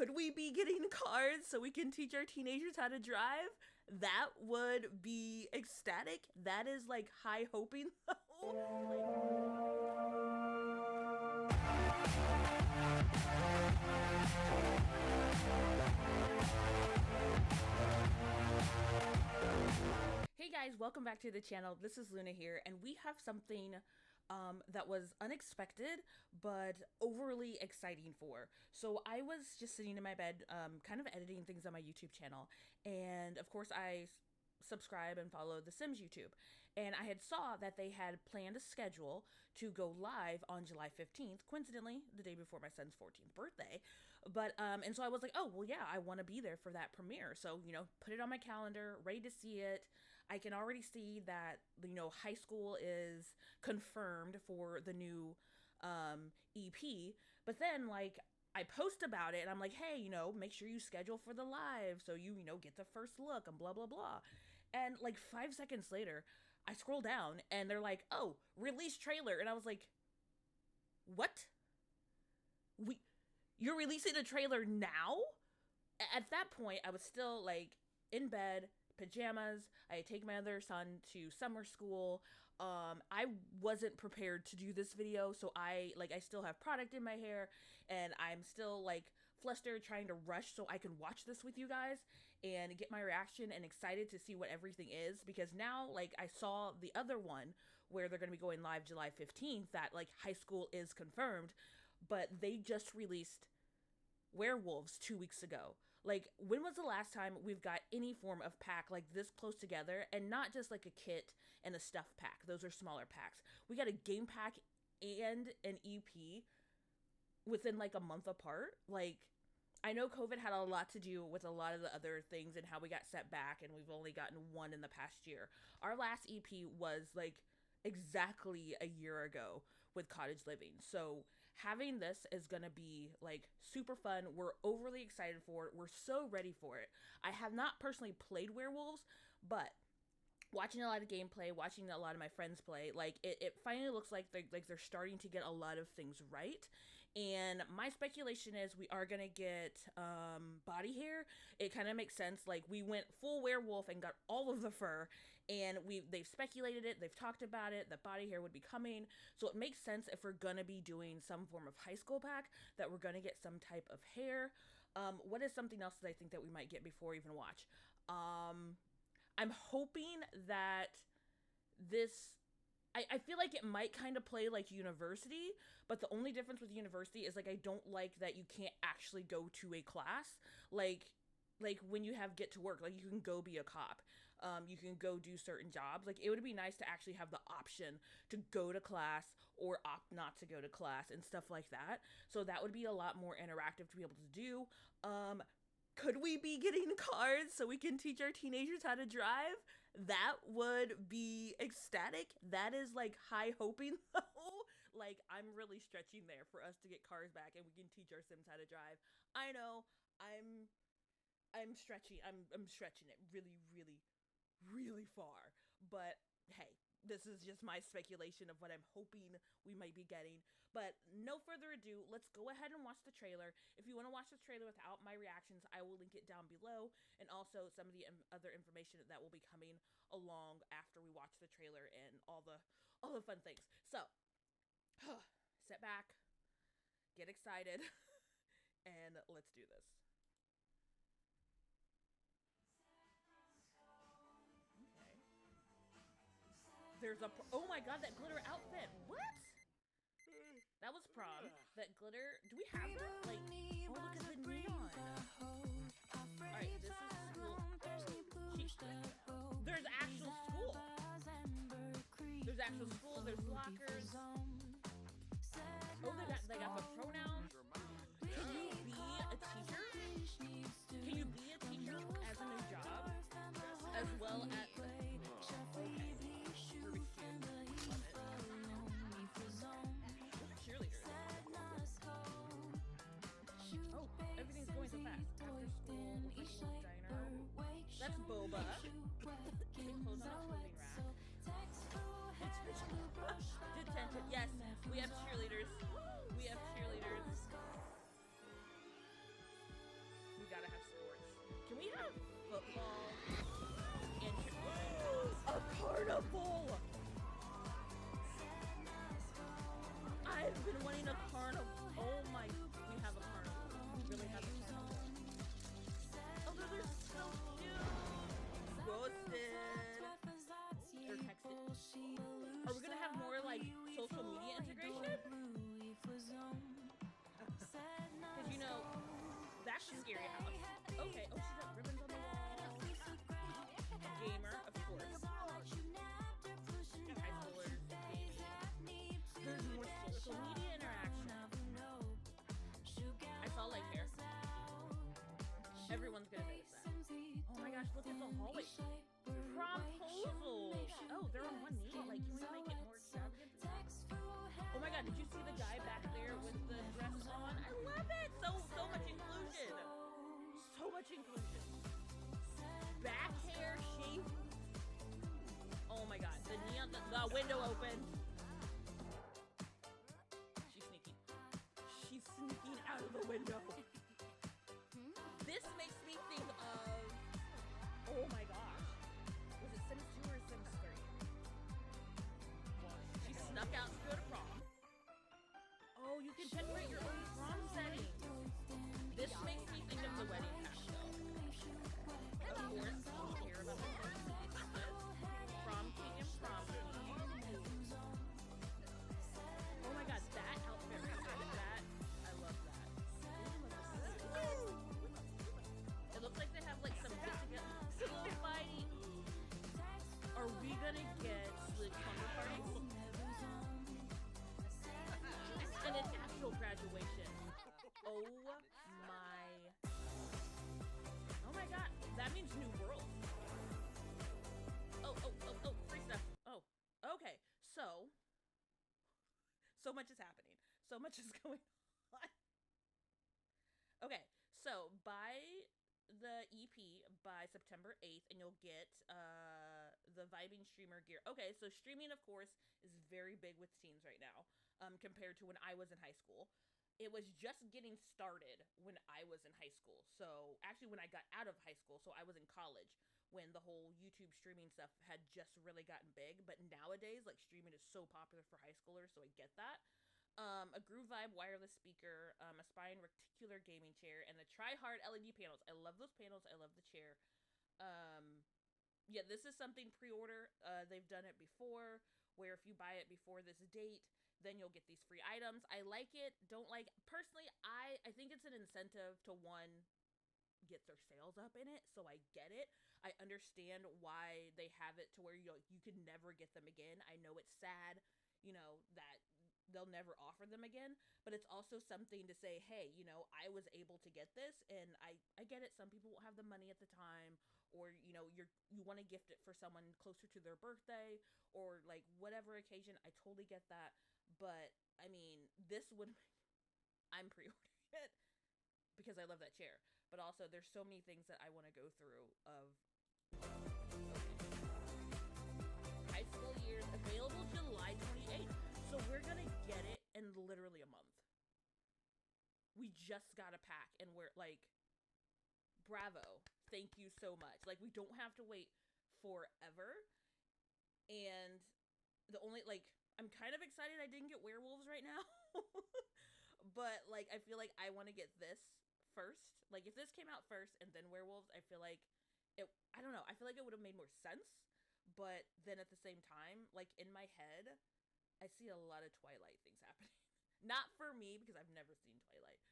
could we be getting cars so we can teach our teenagers how to drive? That would be ecstatic. That is like high hoping though. Hey guys, welcome back to the channel. This is Luna here, and we have something that was unexpected but overly exciting for. So I was just sitting in my bed, kind of editing things on my YouTube channel, and of course I subscribe and follow The Sims YouTube, and I had saw that they had planned a schedule to go live on July 15th, coincidentally the day before my son's 14th birthday. But and so I was like, oh well, yeah, I want to be there for that premiere, so put it on my calendar, ready to see it. I can already see that high school is confirmed for the new EP, but then like I post about it and I'm like, hey, make sure you schedule for the live so you get the first look and blah blah blah. And like 5 seconds later, I scroll down and they're like, oh, release trailer. And I was like, what? You're releasing a trailer now? At that point, I was still like in bed, pajamas. I had taken my other son to summer school. I wasn't prepared to do this video, so I still have product in my hair, and I'm still like flustered trying to rush so I can watch this with you guys and get my reaction and excited to see what everything is, because now like I saw the other one where they're going to be going live July 15th that like high school is confirmed, but they just released werewolves 2 weeks ago. Like, when was the last time we've got any form of pack like this close together, and not just like a kit and a stuff pack? Those are smaller packs. We got a game pack and an EP within like a month apart. Like, I know COVID had a lot to do with a lot of the other things and how we got set back, and we've only gotten one in the past year. Our last EP was like exactly a year ago with Cottage Living. So having this is going to be like super fun. We're overly excited for it. We're so ready for it. I have not personally played werewolves, but watching a lot of gameplay, watching a lot of my friends play, like it finally looks like they're starting to get a lot of things right. And my speculation is we are gonna get body hair. It kind of makes sense. Like, we went full werewolf and got all of the fur, and they've speculated it, they've talked about it, that body hair would be coming. So it makes sense if we're gonna be doing some form of high school pack that we're gonna get some type of hair. What is something else that I think that we might get before we even watch? I'm hoping that this, I feel like it might kind of play like University, but the only difference with University is like I don't like that you can't actually go to a class. Like when you have Get to Work, like you can go be a cop. You can go do certain jobs. Like, it would be nice to actually have the option to go to class or opt not to go to class and stuff like that. So that would be a lot more interactive to be able to do. Could we be getting cars so we can teach our teenagers how to drive? That would be ecstatic. That is like high hoping though. Like, I'm really stretching there for us to get cars back and we can teach our Sims how to drive. I know, I'm stretching. I'm stretching it really, really, really far. But hey, this is just my speculation of what I'm hoping we might be getting. But no further ado, let's go ahead and watch the trailer. If you want to watch the trailer without my reactions, I will link it down below, and also some of the other information that will be coming along after we watch the trailer and all the fun things. So, sit back, get excited, and let's do this. There's a oh my god, that glitter outfit. What? That was prom. That glitter. Do we have that? Like, oh, look at the neon. Alright, this is school. There's actual school. There's actual school. There's lockers. Oh, they got the pronouns. Can you be a teacher? Can you be a teacher as a new job? As well as That's boba. Clothes on a clothing rack. basketball, and a carnival. I've been wanting a carnival. Oh my, we have a carnival. We really have a carnival. Oh, those are so cute. Roasted. They're texted. Are we gonna have more like social media integration? Because you know, that's the scary house. Okay, oh, she's got ribbons on the wall. Gamer, of course. High schoolers. There's more social media interaction. I saw light hair. Everyone's gonna notice that. Oh my gosh, look at the hallway. Promposal. Oh, they're on one knee. Like, can we make it more extravagant? Oh my god, did you see the guy back there with the dress on? I love it. So much inclusion. So much inclusion. Back hair shape. Oh my god, the neon, the window opened. She's sneaking. She's sneaking out of the window. This makes me think of, oh my gosh, was it Sims 2 or Sims 3? She snuck out to go to prom. Oh, you can decorate your own prom setting. This makes me think of the wedding pack though. Of course, we hear about the prom king and prom queen. Oh my god, that outfit right there, that, I love that. It looks like they have like some pillow fighting. Are we gonna get like summer parties? And an actual graduation. Oh my god, that means new world. Oh, free stuff. Oh, okay, so much is happening. So much is going on. Okay, so buy the EP by September 8th and you'll get the Vibing Streamer gear. Okay, so streaming, of course, is very big with teens right now, compared to when I was in high school. It was just getting started when I was in high school. So actually when I got out of high school, so I was in college when the whole YouTube streaming stuff had just really gotten big. But nowadays, like, streaming is so popular for high schoolers, so I get that. A Groove Vibe wireless speaker, a Spine reticular gaming chair, and the Try-Hard LED panels. I love those panels. I love the chair. Yeah, this is something pre-order. They've done it before, where if you buy it before this date, then you'll get these free items. I like it. Don't like. Personally, I think it's an incentive to, one, get their sales up in it, so I get it. I understand why they have it to where you can never get them again. I know it's sad, that they'll never offer them again, but it's also something to say, hey, I was able to get this, and I get it. Some people won't have the money at the time, or you want to gift it for someone closer to their birthday, or like whatever occasion. I totally get that, but I mean, this would I'm pre-ordering it because I love that chair, but also there's so many things that I want to go through of. High school years, available July 28th. So we're gonna get it in literally a month. We just got a pack and we're like, bravo. Thank you so much. Like, we don't have to wait forever. And the only, like, I'm kind of excited I didn't get werewolves right now. But like, I feel like I want to get this first. Like, if this came out first and then werewolves, I feel like I don't know. I feel like it would have made more sense. But then at the same time, like, in my head, I see a lot of Twilight things happening. Not for me, because I've never seen Twilight.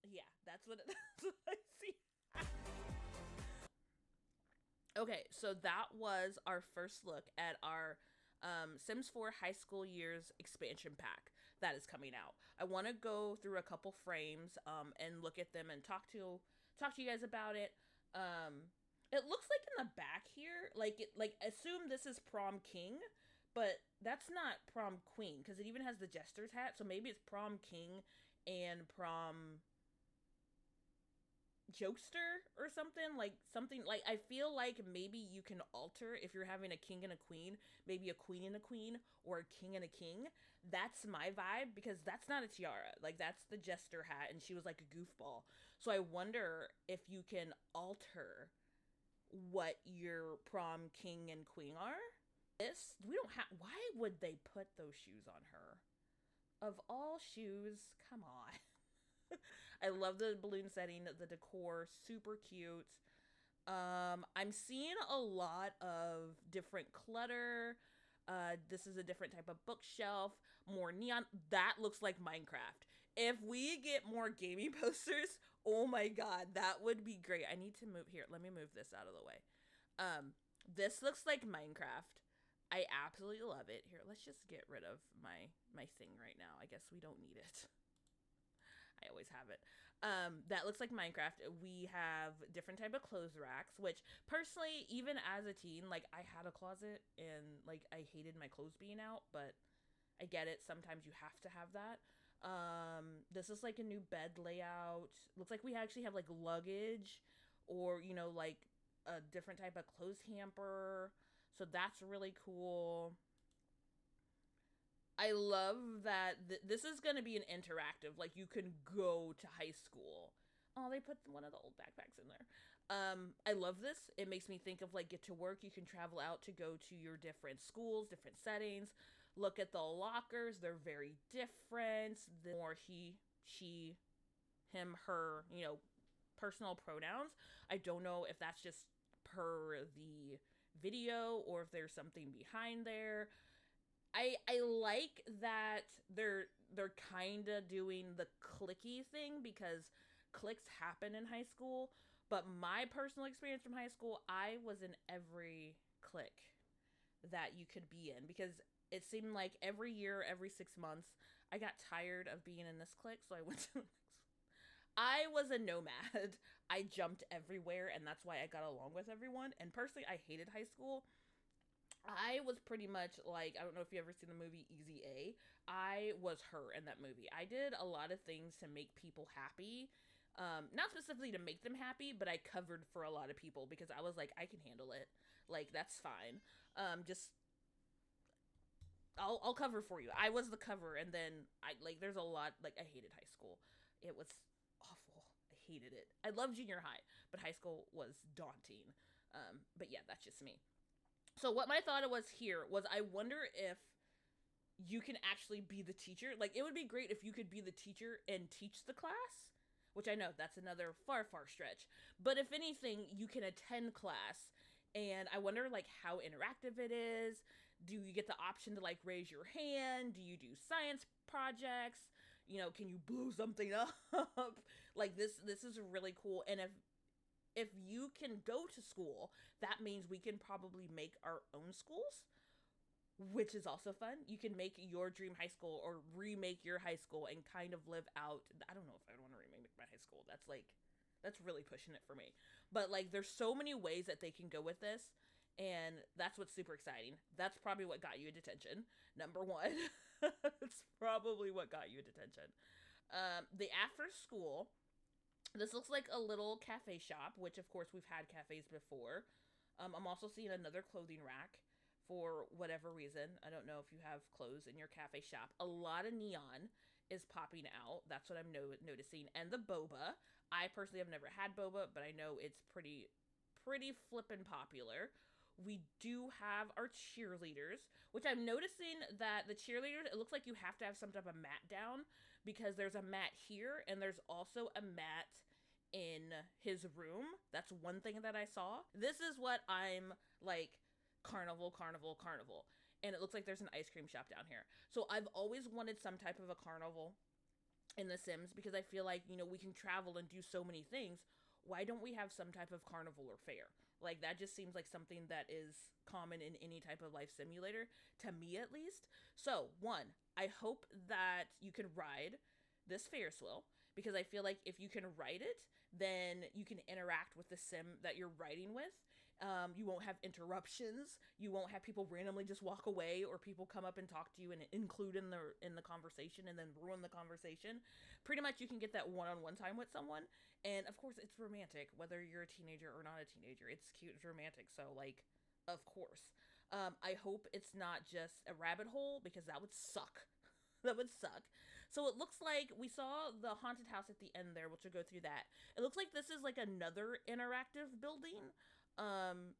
Yeah, that's what I see. Okay, so that was our first look at our Sims 4 High School Years expansion pack that is coming out. I want to go through a couple frames and look at them and talk to you guys about it. It looks like in the back here, like assume this is Prom King, but that's not Prom Queen, because it even has the Jester's hat, so maybe it's Prom King and Prom Jokester or something like I feel like maybe you can alter if you're having a king and a queen, maybe a queen and a queen, or a king and a king. That's my vibe, because that's not a tiara. Like, that's the jester hat, and she was like a goofball. So I wonder if you can alter what your prom king and queen are. This, we don't have. Why would they put those shoes on her? Of all shoes, come on. I love the balloon setting, the decor, super cute. I'm seeing a lot of different clutter. This is a different type of bookshelf, more neon. That looks like Minecraft. If we get more gaming posters, oh my god, that would be great. I need to move here. Let me move this out of the way. This looks like Minecraft. I absolutely love it. Here, let's just get rid of my thing right now. I guess we don't need it. I always have it. That looks like Minecraft. We have different type of clothes racks, which personally, even as a teen, like, I had a closet and like I hated my clothes being out, but I get it. Sometimes you have to have that. This is like a new bed layout. Looks like we actually have like luggage, or, you know, like a different type of clothes hamper. So that's really cool. I love that this is going to be an interactive. Like, you can go to high school. Oh, they put one of the old backpacks in there. I love this. It makes me think of like Get to Work. You can travel out to go to your different schools, different settings. Look at the lockers. They're very different. The more he, she, him, her, you know, personal pronouns. I don't know if that's just per the video or if there's something behind there. I like that they're kind of doing the clicky thing, because cliques happen in high school. But my personal experience from high school, I was in every clique that you could be in, because it seemed like every year, every 6 months, I got tired of being in this clique, so I went to the next. I was a nomad. I jumped everywhere, and that's why I got along with everyone. And personally, I hated high school. I was pretty much like, I don't know if you ever seen the movie Easy A. I was her in that movie. I did a lot of things to make people happy. Not specifically to make them happy, but I covered for a lot of people, because I was like, I can handle it. Like, that's fine. Just I'll cover for you. I was the cover, and then there's a lot, like, I hated high school. It was awful. I hated it. I loved junior high, but high school was daunting. But yeah, that's just me. So what my thought was here was, I wonder if you can actually be the teacher. Like, it would be great if you could be the teacher and teach the class, which I know that's another far, far stretch. But if anything, you can attend class, and I wonder, like, how interactive it is. Do you get the option to, like, raise your hand? Do you do science projects? You know, can you blow something up? Like, this is really cool. And if you can go to school, that means we can probably make our own schools, which is also fun. You can make your dream high school, or remake your high school, and kind of live out. I don't know if I want to remake my high school. That's really pushing it for me. But like, there's so many ways that they can go with this, and that's what's super exciting. That's probably what got you detention. Number one. It's probably what got you detention. The after school. This looks like a little cafe shop, which of course we've had cafes before. I'm also seeing another clothing rack for whatever reason. I don't know if you have clothes in your cafe shop. A lot of neon is popping out. That's what I'm noticing. And the boba. I personally have never had boba, but I know it's pretty flippin' popular. We do have our cheerleaders, which I'm noticing that the cheerleaders, it looks like you have to have some type of mat down, because there's a mat here, and there's also a mat in his room. That's one thing that I saw. This is what I'm like, carnival. And it looks like there's an ice cream shop down here. So I've always wanted some type of a carnival in The Sims, because I feel like, you know, we can travel and do so many things. Why don't we have some type of carnival or fair? Like, that just seems like something that is common in any type of life simulator, to me at least. So, one, I hope that you can ride this Ferris wheel, because I feel like if you can ride it, then you can interact with the sim that you're riding with. You won't have interruptions. You won't have people randomly just walk away, or people come up and talk to you and include in the conversation and then ruin the conversation. Pretty much you can get that one-on-one time with someone. And of course it's romantic, whether you're a teenager or not a teenager. It's cute, it's romantic. So like, of course. I hope it's not just a rabbit hole, because that would suck. That would suck. So it looks like we saw the haunted house at the end there, which will go through that. It looks like this is like another interactive building. Um,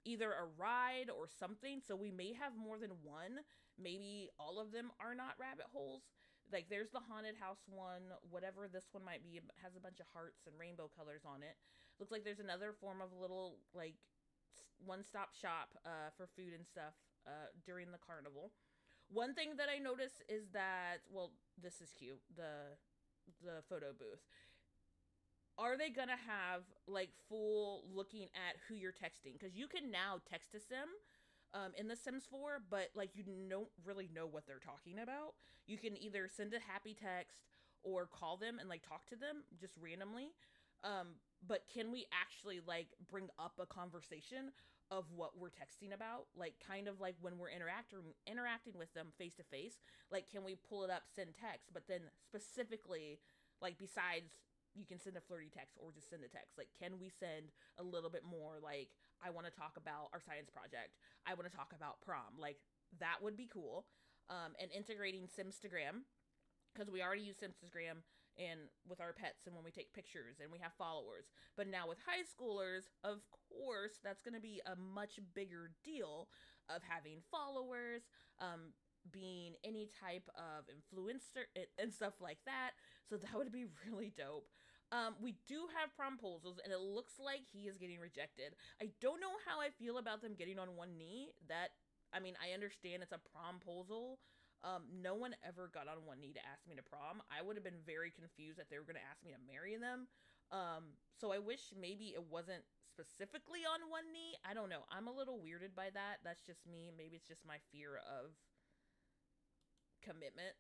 Either a ride or something. So we may have more than one. Maybe all of them are not rabbit holes. Like there's the haunted house one, whatever this one might be, it has a bunch of hearts and rainbow colors on it. Looks like there's another form of little like one-stop shop for food and stuff during the carnival. One thing that I noticed is that, well, this is cute, the photo booth. Are they gonna have like full looking at who you're texting? Because you can now text a sim in the Sims 4, but like you don't really know what they're talking about. You can either send a happy text or call them and like talk to them just randomly. But can we actually like bring up a conversation of what we're texting about? Like kind of like when we're interacting with them face to face. Like can we pull it up, send text, but then specifically like besides you can send a flirty text or just send a text. Like, can we send a little bit more? Like, I want to talk about our science project. I want to talk about prom. Like, that would be cool. And integrating Simstagram, because we already use Simstagram and with our pets and when we take pictures and we have followers. But now with high schoolers, of course, that's going to be a much bigger deal of having followers, being any type of influencer and stuff like that. So that would be really dope. We do have promposals, and it looks like he is getting rejected. I don't know how I feel about them getting on one knee. I mean, I understand it's a promposal. No one ever got on one knee to ask me to prom. I would have been very confused that they were going to ask me to marry them. So I wish maybe it wasn't specifically on one knee. I don't know. I'm a little weirded by that. That's just me. Maybe it's just my fear of commitment.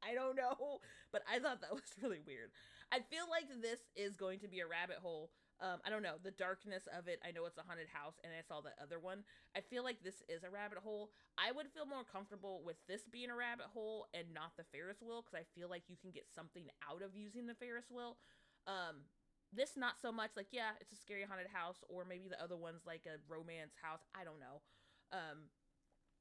I don't know, but I thought that was really weird. I feel like this is going to be a rabbit hole. I don't know, the darkness of it. I know it's a haunted house, and I saw that other one. I feel like this is a rabbit hole. I would feel more comfortable with this being a rabbit hole and not the Ferris wheel, because I feel like you can get something out of using the Ferris wheel. This not so much. Like, yeah, it's a scary haunted house, or maybe the other one's like a romance house. I don't know.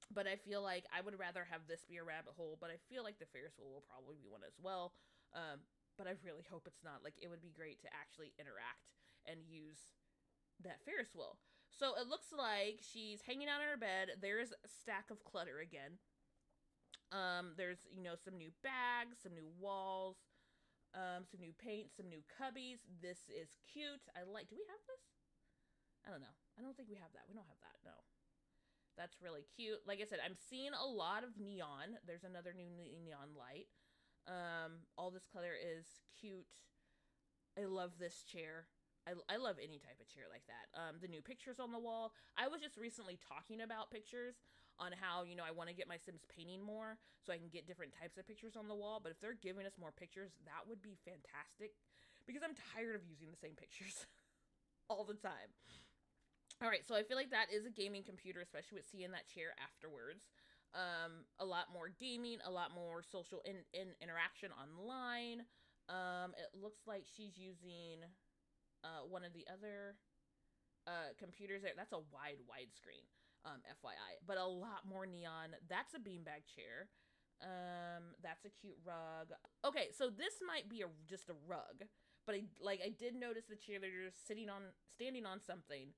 But I feel like I would rather have this be a rabbit hole, but I feel like the Ferris wheel will probably be one as well. But I really hope it's not. Like, it would be great to actually interact and use that Ferris wheel. So it looks like she's hanging out in her bed. There's a stack of clutter again. There's, some new bags, some new walls, some new paint, some new cubbies. This is cute. Do we have this? I don't know. I don't think we have that. We don't have that, no. That's really cute. Like I said, I'm seeing a lot of neon. There's another new neon light. All this color is cute. I love this chair. I love any type of chair like that. The new pictures on the wall. I was just recently talking about pictures on how, I want to get my Sims painting more so I can get different types of pictures on the wall. But if they're giving us more pictures, that would be fantastic because I'm tired of using the same pictures all the time. All right, so I feel like that is a gaming computer, especially with seeing that chair afterwards. A lot more gaming, a lot more social interaction online. It looks like she's using one of the other computers there. That's a widescreen, FYI. But a lot more neon. That's a beanbag chair. That's a cute rug. Okay, so this might be just a rug, but I did notice the cheerleaders standing on something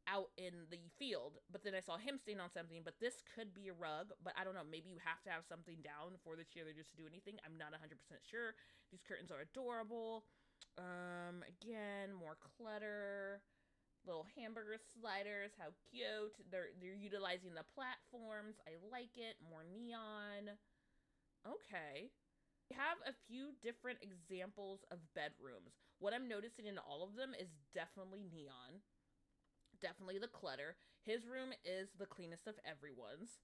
out in the field, but then I saw him standing on something. But this could be a rug, but I don't know, maybe you have to have something down for the cheerleaders to do anything. I'm not 100% sure. These curtains are adorable. Again, more clutter, little hamburger sliders, how cute. They're utilizing the platforms. I like it. More neon. Okay. We have a few different examples of bedrooms. What I'm noticing in all of them is definitely neon. Definitely the clutter. His room is the cleanest of everyone's.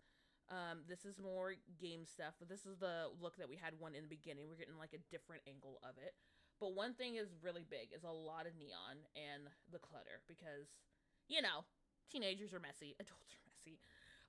This is more game stuff, but this is the look that we had one in the beginning. We're getting like a different angle of it. But one thing is really big is a lot of neon and the clutter because, teenagers are messy, adults are messy.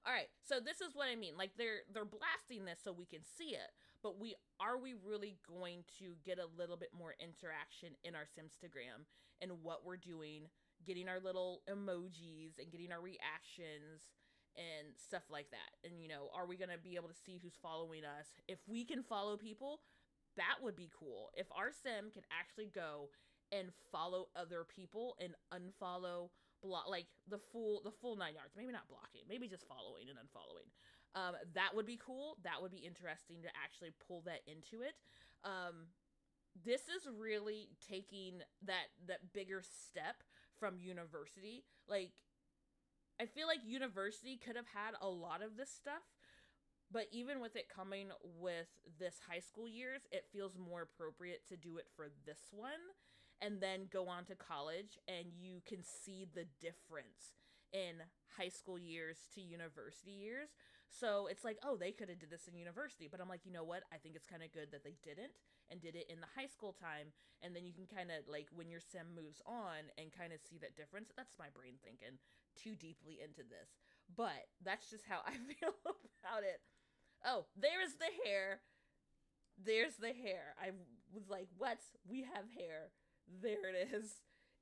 All right, so this is what I mean. Like they're blasting this so we can see it, but are we really going to get a little bit more interaction in our Simstagram and what we're doing? Getting our little emojis and getting our reactions and stuff like that. And, are we going to be able to see who's following us? If we can follow people, that would be cool. If our sim can actually go and follow other people and unfollow, block, like the full 9 yards. Maybe not blocking, maybe just following and unfollowing. That would be cool. That would be interesting to actually pull that into it. This is really taking that bigger step from university. Like, I feel like university could have had a lot of this stuff, but even with it coming with this high school years, it feels more appropriate to do it for this one and then go on to college, and you can see the difference in high school years to university years. So it's like, oh, they could have did this in university, but I'm like, you know what? I think it's kind of good that they didn't and did it in the high school time, and then you can kind of, like, when your sim moves on and kind of see that difference. That's my brain thinking too deeply into this, but that's just how I feel about it. Oh, there's the hair. There's the hair. I was like, what? We have hair. There it is.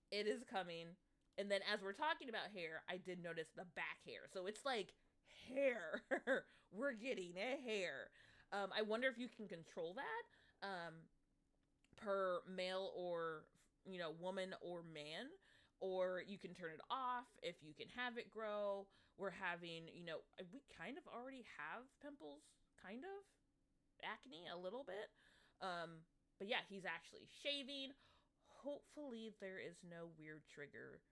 It is coming. And then as we're talking about hair, I did notice the back hair. So it's like hair. We're getting a hair. I wonder if you can control that per male or, woman or man. Or you can turn it off if you can have it grow. We're having, we kind of already have pimples, kind of. Acne, a little bit. But yeah, he's actually shaving. Hopefully there is no weird trigger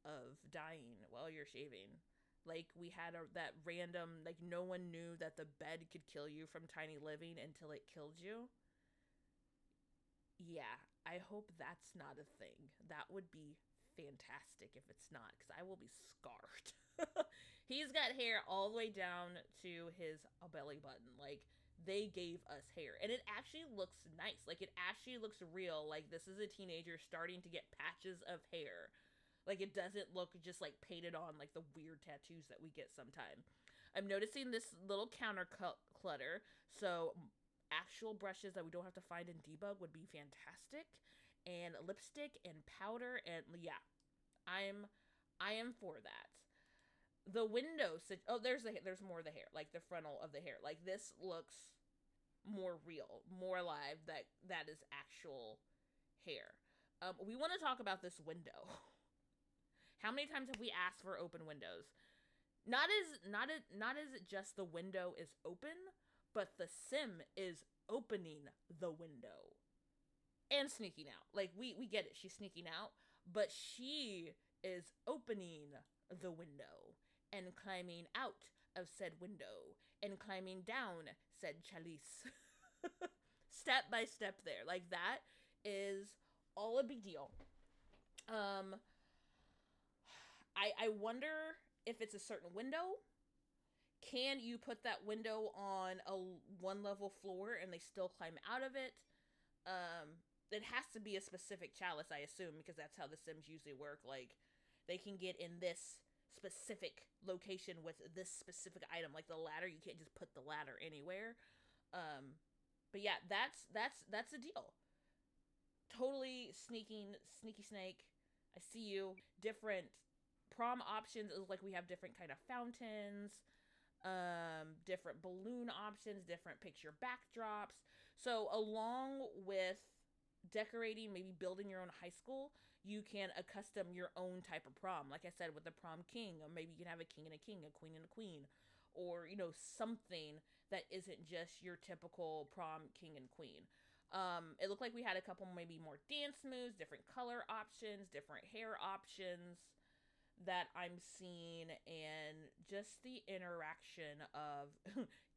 of dying while you're shaving. Like, we had that random, like, no one knew that the bed could kill you from tiny living until it killed you. Yeah, I hope that's not a thing. That would be fantastic if it's not, because I will be scarred. He's got hair all the way down to his belly button. Like, they gave us hair, and it actually looks nice. Like, it actually looks real. Like, this is a teenager starting to get patches of hair. Like, it doesn't look just like painted on like the weird tattoos that we get sometime. I'm noticing this little counter clutter, so actual brushes that we don't have to find in debug would be fantastic, and lipstick and powder, and yeah, I am for that. The window, there's more of the hair, like the frontal of the hair. Like, this looks more real, more alive. That is actual hair. We want to talk about this window. How many times have we asked for open windows? Not as just the window is open, but the sim is opening the window and sneaking out. Like, we get it. She's sneaking out, but she is opening the window and climbing out of said window and climbing down said chalice. Step by step there. Like, that is all a big deal. I wonder if it's a certain window. Can you put that window on a one level floor and they still climb out of it? It has to be a specific chalice, I assume, because that's how the Sims usually work. Like, they can get in this specific location with this specific item, like the ladder. You can't just put the ladder anywhere. But yeah, that's the deal. Totally sneaky snake. I see you. Different prom options is like we have different kind of fountains, different balloon options, different picture backdrops. So along with decorating, maybe building your own high school, you can custom your own type of prom. Like I said, with the prom king, or maybe you can have a king and a king, a queen and a queen, or something that isn't just your typical prom king and queen. It looked like we had a couple maybe more dance moves, different color options, different hair options that I'm seeing, and just the interaction of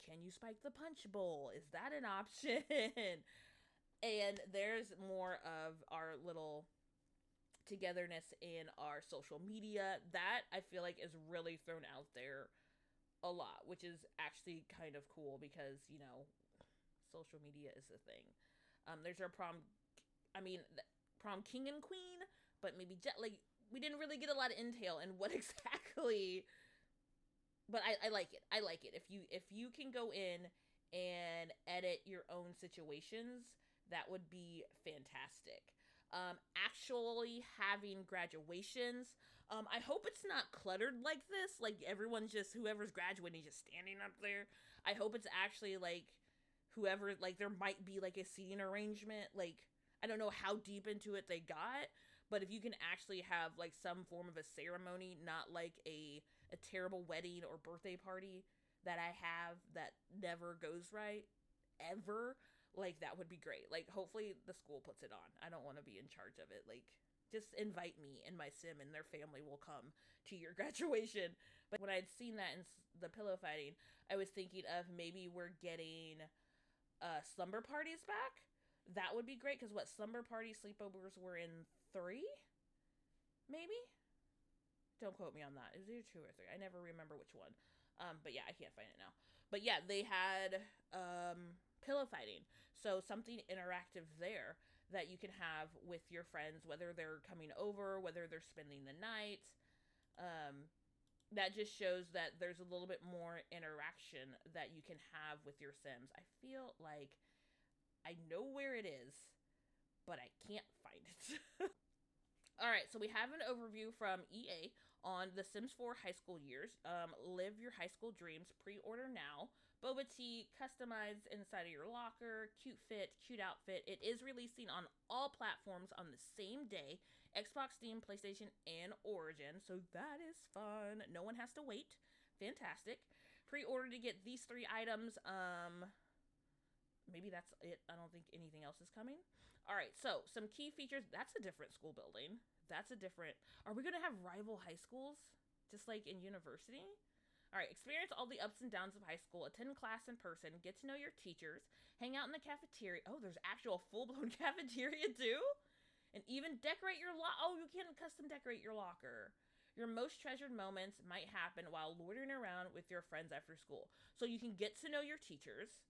can you spike the punch bowl? Is that an option? And there's more of our little togetherness in our social media that I feel like is really thrown out there a lot, which is actually kind of cool because, social media is a thing. There's our prom king and queen, but maybe we didn't really get a lot of intel in what exactly, but I like it. I like it. If you can go in and edit your own situations, that would be fantastic. Actually having graduations. I hope it's not cluttered like this. Like everyone's just, whoever's graduating just standing up there. I hope it's actually like whoever, like there might be like a seating arrangement. Like I don't know how deep into it they got, but if you can actually have like some form of a ceremony, not like a terrible wedding or birthday party that I have that never goes right ever, like that would be great. Like hopefully the school puts it on. I don't want to be in charge of it. Like just invite me and my sim and their family will come to your graduation. But when I had seen that in the pillow fighting, I was thinking of maybe we're getting slumber parties back. That would be great because what slumber party sleepovers were in 3, maybe. Don't quote me on that. It was either 2 or 3. I never remember which one. But yeah, I can't find it now. But yeah, they had pillow fighting. So something interactive there that you can have with your friends, whether they're coming over, whether they're spending the night. That just shows that there's a little bit more interaction that you can have with your Sims. I feel like I know where it is, but I can't find it. All right, so we have an overview from EA on The Sims 4 high school years. Live your high school dreams. Pre-order now. Boba tea, customized inside of your locker. Cute fit, cute outfit. It is releasing on all platforms on the same day. Xbox, Steam, PlayStation, and Origin. So that is fun. No one has to wait. Fantastic. Pre-order to get these 3 items. Maybe that's it. I don't think anything else is coming. All right, so some key features. That's a different school building. That's a different... Are we going to have rival high schools? Just like in university? All right, experience all the ups and downs of high school. Attend class in person. Get to know your teachers. Hang out in the cafeteria. Oh, there's actual full-blown cafeteria too? And even decorate your locker. Oh, you can custom decorate your locker. Your most treasured moments might happen while loitering around with your friends after school. So you can get to know your teachers.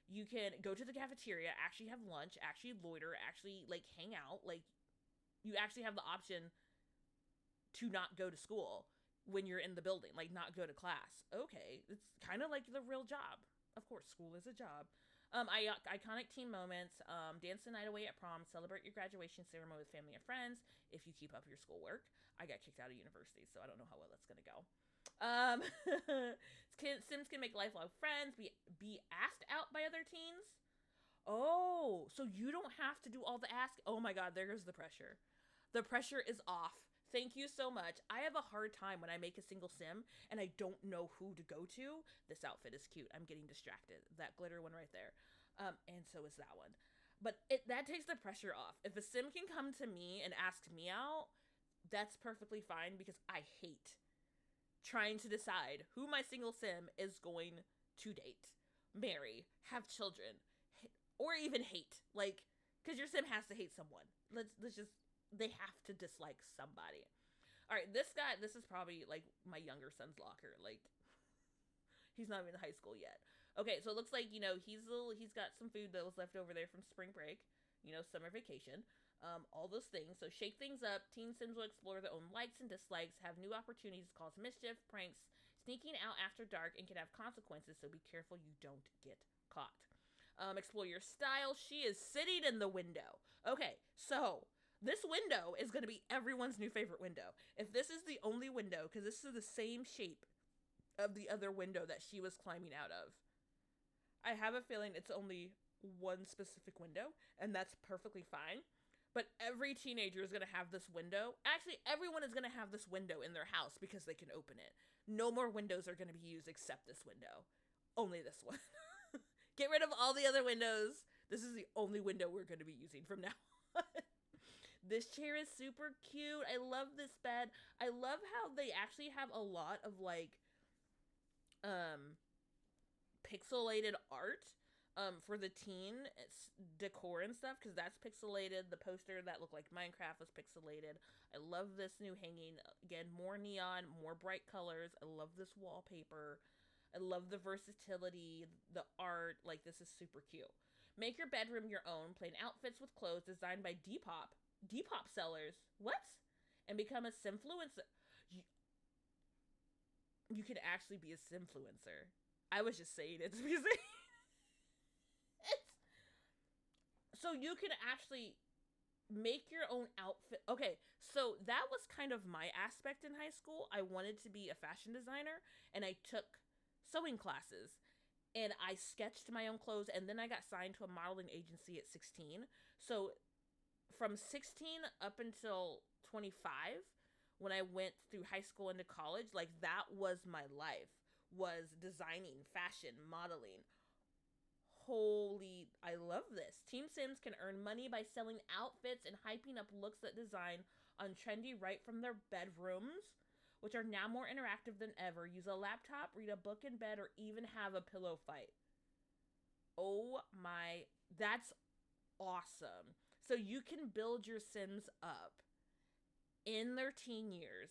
You can go to the cafeteria, actually have lunch, actually loiter, actually, like, hang out. Like, you actually have the option to not go to school when you're in the building. Like, not go to class. Okay, it's kind of like the real job. Of course, school is a job. Iconic team moments. Dance the night away at prom. Celebrate your graduation ceremony with family and friends if you keep up your schoolwork. I got kicked out of university, so I don't know how well that's going to go. Sims can make lifelong friends, be asked out by other teens. Oh, so you don't have to do all the ask. Oh my god, there goes the pressure. The pressure is off. Thank you so much. I have a hard time when I make a single sim and I don't know who to go to. This outfit is cute. I'm getting distracted. That glitter one right there. And so is that one. But that takes the pressure off. If a sim can come to me and ask me out, that's perfectly fine because I hate trying to decide who my single sim is going to date, marry, have children, or even hate. Like, because your sim has to hate someone. Let's just, they have to dislike somebody. All right, this guy, this is probably like my younger son's locker. Like, he's not even in high school yet. Okay, so it looks like, you know, he's got some food that was left over there from spring break, you know, summer vacation. All those things. So shake things up. Teen Sims will explore their own likes and dislikes, have new opportunities to cause mischief, pranks, sneaking out after dark, and can have consequences, so be careful you don't get caught. Explore your style. She is sitting in the window. Okay, so this window is going to be everyone's new favorite window. If this is the only window, because this is the same shape of the other window that she was climbing out of, I have a feeling it's only one specific window, and that's perfectly fine. But every teenager is going to have this window. Actually, everyone is going to have this window in their house because they can open it. No more windows are going to be used except this window. Only this one. Get rid of all the other windows. This is the only window we're going to be using from now on. This chair is super cute. I love this bed. I love how they actually have a lot of, like, pixelated art. For the teen decor and stuff, because that's pixelated. The poster that looked like Minecraft was pixelated. I love this new hanging. Again, more neon, more bright colors. I love this wallpaper. I love the versatility, the art. Like, this is super cute. Make your bedroom your own. Plain outfits with clothes designed by Depop. Depop sellers. What? And become a simfluencer. You can actually be a simfluencer. I was just saying it to be saying. So you can actually make your own outfit. Okay, so that was kind of my aspect in high school. I wanted to be a fashion designer, and I took sewing classes, and I sketched my own clothes, and then I got signed to a modeling agency at 16. So from 16 up until 25, when I went through high school into college, like that was my life, was designing, fashion, modeling. Holy, I love this. Team Sims can earn money by selling outfits and hyping up looks that design on trendy right from their bedrooms, which are now more interactive than ever. Use a laptop, read a book in bed, or even have a pillow fight. Oh my, that's awesome. So you can build your Sims up in their teen years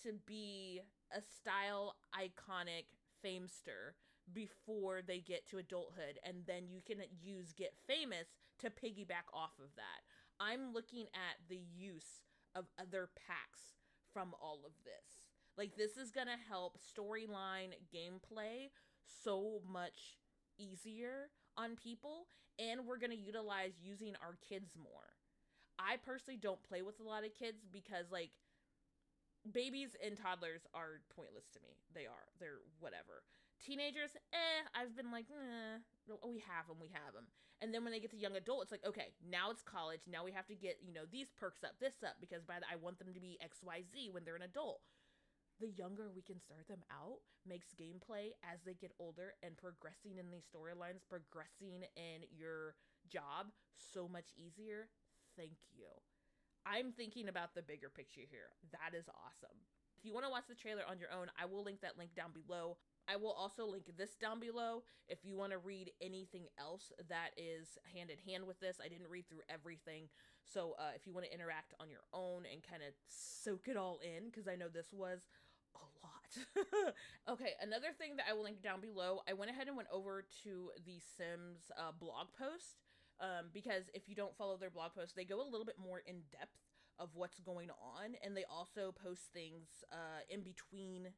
to be a style iconic famester before they get to adulthood, and then you can use get famous to piggyback off of that. I'm looking at the use of other packs from all of this. Like, this is gonna help storyline gameplay so much easier on people, and we're gonna utilize using our kids more. I personally don't play with a lot of kids because, like, babies and toddlers are pointless to me. They are. They're whatever. Teenagers, I've been like, we have them. And then when they get to young adult, it's like, okay, now it's college. Now we have to get, these perks up, this up, because I want them to be XYZ when they're an adult. The younger we can start them out makes gameplay as they get older and progressing in these storylines, progressing in your job so much easier. Thank you. I'm thinking about the bigger picture here. That is awesome. If you want to watch the trailer on your own, I will link that link down below. I will also link this down below if you want to read anything else that is hand in hand with this. I didn't read through everything. So if you want to interact on your own and kind of soak it all in, because I know this was a lot. Okay, another thing that I will link down below, I went ahead and went over to the Sims blog post. Because if you don't follow their blog posts, they go a little bit more in depth of what's going on, and they also post things in between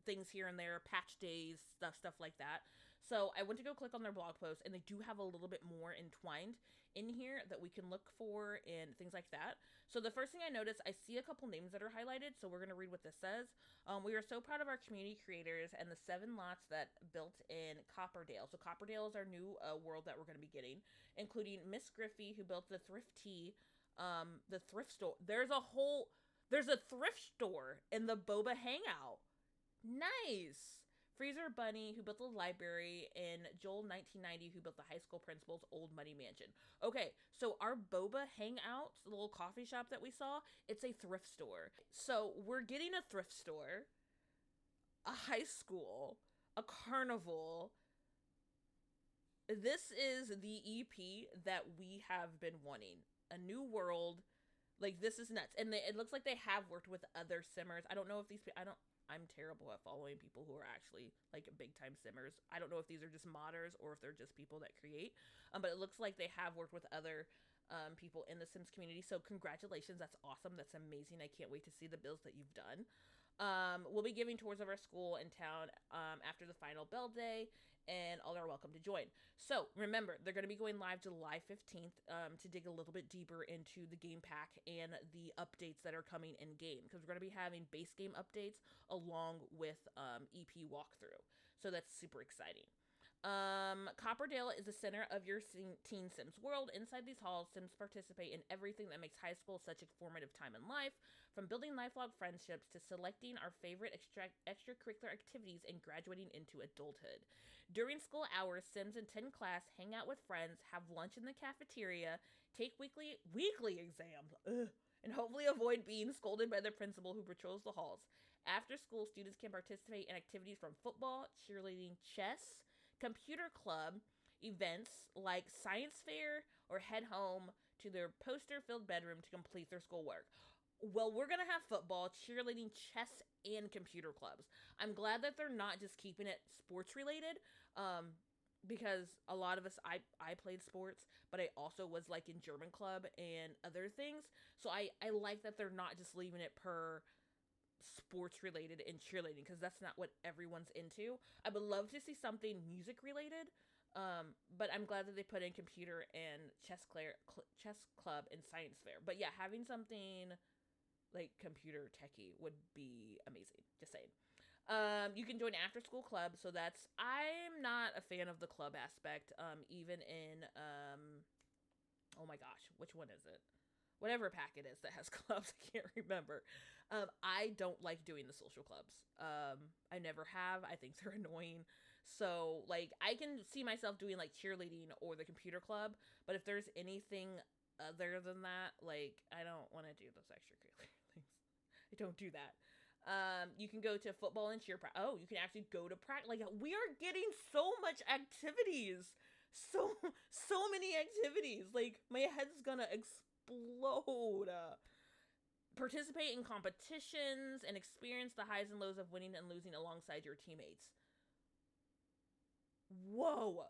things here and there, patch days, stuff like that. So I went to go click on their blog post, and they do have a little bit more entwined in here that we can look for and things like that. So the first thing I noticed, I see a couple names that are highlighted, so we're going to read what this says. We are so proud of our community creators and the 7 lots that built in Copperdale. So Copperdale is our new world that we're going to be getting, including Miss Griffey, who built the Thrift Tea, the thrift store. There's a thrift store in the Boba Hangout. Nice. Freezer Bunny, who built the library, and Joel 1990, who built the high school principal's old money mansion. Okay, so our Boba Hangout, the little coffee shop that we saw, it's a thrift store. So we're getting a thrift store, a high school, a carnival. This is the EP that we have been wanting. A new world. Like, this is nuts. And it looks like they have worked with other simmers. I don't know if these I'm terrible at following people who are actually, like, big-time simmers. I don't know if these are just modders or if they're just people that create. But it looks like they have worked with other people in the Sims community. So congratulations. That's awesome. That's amazing. I can't wait to see the builds that you've done. We'll be giving tours of our school in town after the final build day, and all are welcome to join. So remember, they're going to be going live July 15th to dig a little bit deeper into the game pack and the updates that are coming in game, because we're going to be having base game updates along with EP walkthrough. So that's super exciting. Copperdale is the center of your teen Sims world. Inside these halls, Sims participate in everything that makes high school such a formative time in life, from building lifelong friendships to selecting our favorite extracurricular activities and graduating into adulthood. During school hours, Sims attend class, hang out with friends, have lunch in the cafeteria, take weekly exams, and hopefully avoid being scolded by the principal who patrols the halls. After school, students can participate in activities from football, cheerleading, chess, computer club, events like science fair, or head home to their poster-filled bedroom to complete their schoolwork. Well, we're going to have football, cheerleading, chess, and computer clubs. I'm glad that they're not just keeping it sports-related, because a lot of us, I played sports, but I also was, like, in German club and other things. So I like that they're not just leaving it per sports related and cheerleading, because that's not what everyone's into. I would love to see something music related, But I'm glad that they put in computer and chess club and science fair. But yeah, having something like computer techie would be amazing. Just saying. You can join after school club. So I'm not a fan of the club aspect. Even in, oh my gosh, which one is it? Whatever pack it is that has clubs, I can't remember. I don't like doing the social clubs. I never have. I think they're annoying. So, like, I can see myself doing, like, cheerleading or the computer club, but if there's anything other than that, like, I don't want to do those extracurricular things. I don't do that. You can go to football and cheer practice. Oh, you can actually go to practice. Like, we are getting so much activities. So many activities. Like, my head's gonna explode. Participate in competitions and experience the highs and lows of winning and losing alongside your teammates. Whoa.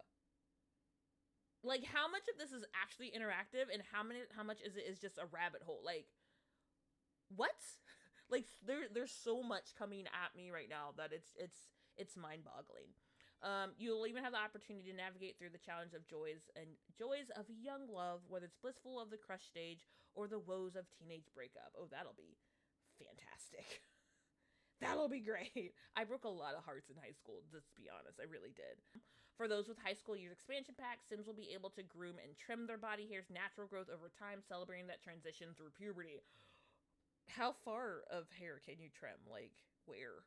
Like, how much of this is actually interactive and how much is just a rabbit hole? Like, what? Like, there's so much coming at me right now that it's mind-boggling. You'll even have the opportunity to navigate through the challenge of joys of young love, whether it's blissful of the crush stage or the woes of teenage breakup. Oh, that'll be fantastic. That'll be great. I broke a lot of hearts in high school, just to be honest. I really did. For those with high school years expansion pack, Sims will be able to groom and trim their body hair's natural growth over time, celebrating that transition through puberty. How far of hair can you trim? Like, where?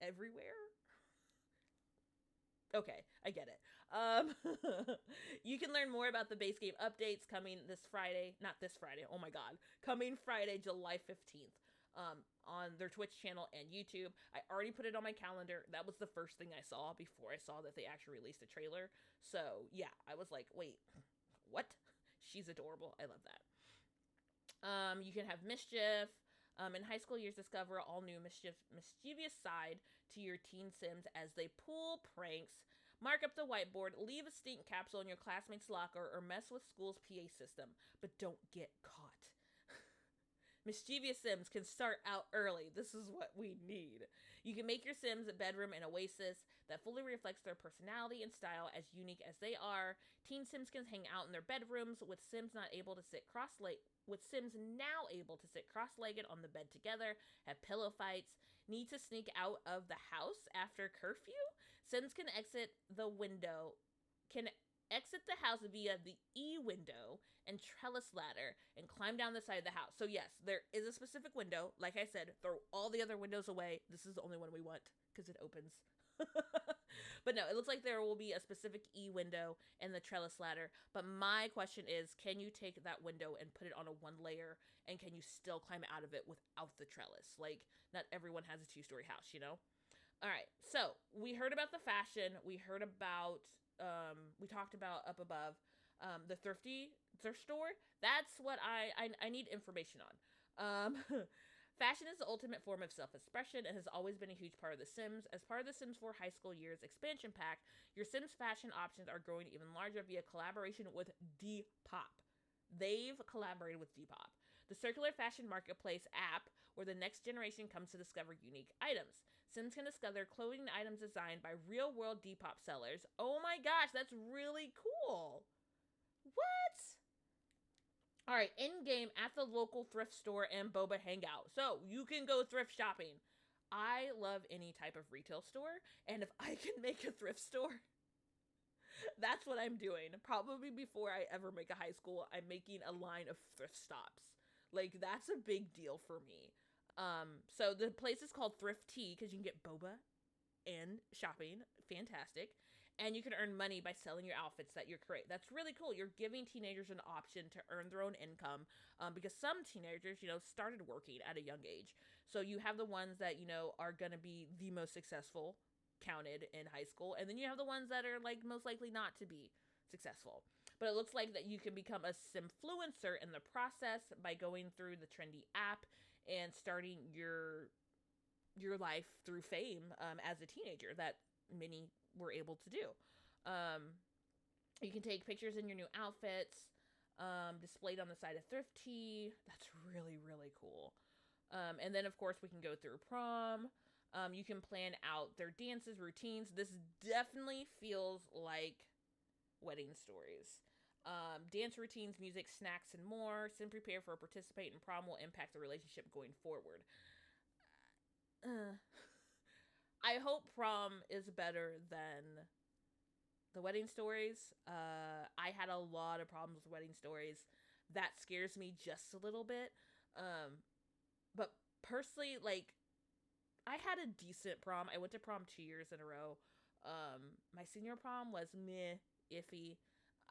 Everywhere? Okay, I get it. You can learn more about the base game updates coming this Friday. Not this Friday, oh my god. Coming Friday, July 15th. On their Twitch channel and YouTube. I already put it on my calendar. That was the first thing I saw before I saw that they actually released a trailer. So, yeah, I was like, wait, what? She's adorable. I love that. You can have mischief. In high school years, discover all new mischievous side to your teen Sims as they pull pranks, mark up the whiteboard, leave a stink capsule in your classmate's locker, or mess with school's PA system. But don't get caught. Mischievous Sims can start out early. This is what we need. You can make your Sims a bedroom an oasis that fully reflects their personality and style, as unique as they are. Teen Sims can hang out in their bedrooms with Sims now able to sit cross-legged on the bed together, have pillow fights, need to sneak out of the house after curfew. Sims can exit the house via the E window and trellis ladder and climb down the side of the house. So yes, there is a specific window. Like I said, throw all the other windows away. This is the only one we want because it opens. But no, it looks like there will be a specific E window and the trellis ladder. But my question is, can you take that window and put it on a one layer, and can you still climb out of it without the trellis? Like, not everyone has a 2-story house, you know? All right, so we heard about the fashion. We heard about, we talked about up above, the thrift store. That's what I need information on. Fashion is the ultimate form of self-expression and has always been a huge part of The Sims. As part of The Sims 4 High School Years expansion pack, your Sims fashion options are growing even larger via collaboration with Depop. They've collaborated with Depop, the circular fashion marketplace app where the next generation comes to discover unique items. Sims can discover clothing items designed by real-world Depop sellers. Oh my gosh, that's really cool. What? All right, in-game at the local thrift store and boba hangout. So you can go thrift shopping. I love any type of retail store, and if I can make a thrift store, that's what I'm doing. Probably before I ever make a high school, I'm making a line of thrift stops. Like, that's a big deal for me. So the place is called Thrift Tea because you can get boba and shopping. Fantastic. And you can earn money by selling your outfits that you create. That's really cool. You're giving teenagers an option to earn their own income, because some teenagers, started working at a young age. So you have the ones that, are going to be the most successful counted in high school. And then you have the ones that are like most likely not to be successful. But it looks like that you can become a simfluencer in the process by going through the trendy app and starting your life through fame as a teenager that many were able to do. You can take pictures in your new outfits, displayed on the side of Thrift Tea. That's really, really cool. And then, of course, we can go through prom. You can plan out their dances, routines. This definitely feels like wedding stories. Dance routines, music, snacks, and more. Sim prepare for participate in prom will impact the relationship going forward. I hope prom is better than the wedding stories. I had a lot of problems with wedding stories. That scares me just a little bit. But personally, like, I had a decent prom. I went to prom 2 years in a row. My senior prom was meh, iffy.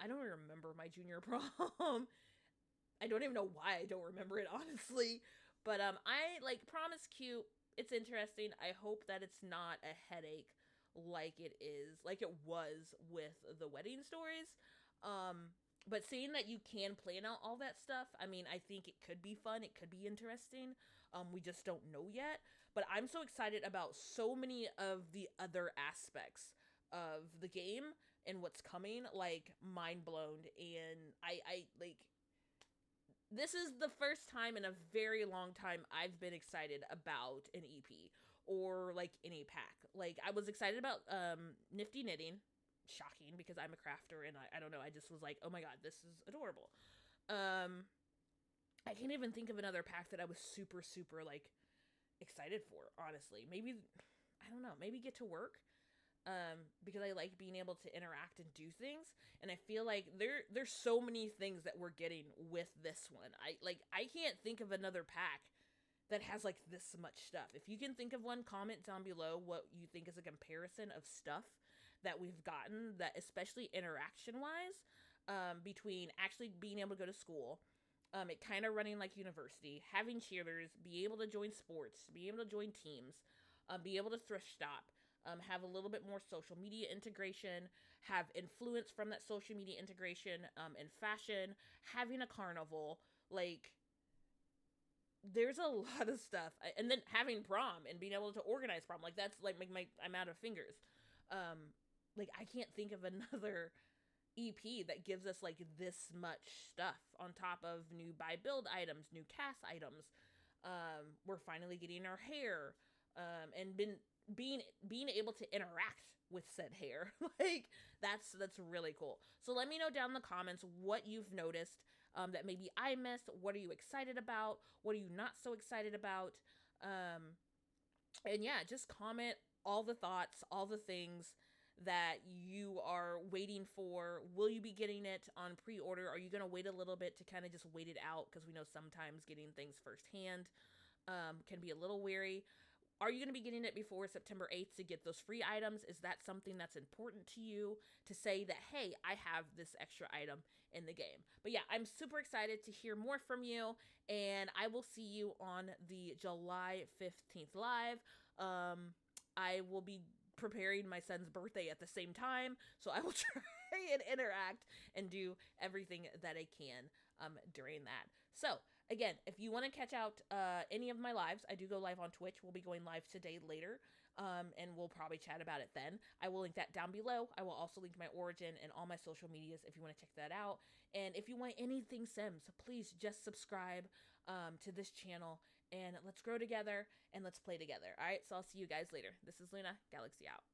I don't remember my junior prom. I don't even know why I don't remember it, honestly. But I like prom is cute. It's interesting. I hope that it's not a headache like it was with the wedding stories. But seeing that you can plan out all that stuff, I mean, I think it could be fun. It could be interesting. We just don't know yet. But I'm so excited about so many of the other aspects of the game and what's coming. Like, mind blown. And I like, this is the first time in a very long time I've been excited about an EP or like any pack. Like, I was excited about Nifty Knitting. Shocking, because I'm a crafter and I don't know, I just was like, oh my god, this is adorable. I can't even think of another pack that I was super like excited for, honestly. Maybe, I don't know, maybe Get to Work, because I like being able to interact and do things, and I feel like there's so many things that we're getting with this one. I can't think of another pack that has like this much stuff. If you can think of one, comment down below what you think is a comparison of stuff that we've gotten, that especially interaction wise, between actually being able to go to school, it kind of running like university, having cheerleaders, be able to join sports, be able to join teams, be able to thrift shop, have a little bit more social media integration, have influence from that social media integration, in fashion, having a carnival, like, there's a lot of stuff. And then having prom and being able to organize prom, like, that's like I'm out of fingers. Like, I can't think of another EP that gives us like this much stuff on top of new buy build items, new cast items. We're finally getting our hair, and being able to interact with said hair. Like, that's really cool. So let me know down in the comments what you've noticed, that maybe I missed. What are you excited about? What are you not so excited about? And yeah, just comment all the thoughts, all the things that you are waiting for. Will you be getting it on pre-order? Are you going to wait a little bit to kind of just wait it out? Because we know sometimes getting things firsthand can be a little weary. Are you going to be getting it before September 8th to get those free items? Is that something that's important to you, to say that, hey, I have this extra item in the game? But yeah, I'm super excited to hear more from you, and I will see you on the July 15th live. I will be preparing my son's birthday at the same time, so I will try and interact and do everything that I can during that. So again, if you want to catch out any of my lives, I do go live on Twitch. We'll be going live today later, and we'll probably chat about it then. I will link that down below. I will also link my origin and all my social medias if you want to check that out. And if you want anything Sims, please just subscribe to this channel, and let's grow together and let's play together. All right, so I'll see you guys later. This is Luna, Galaxy out.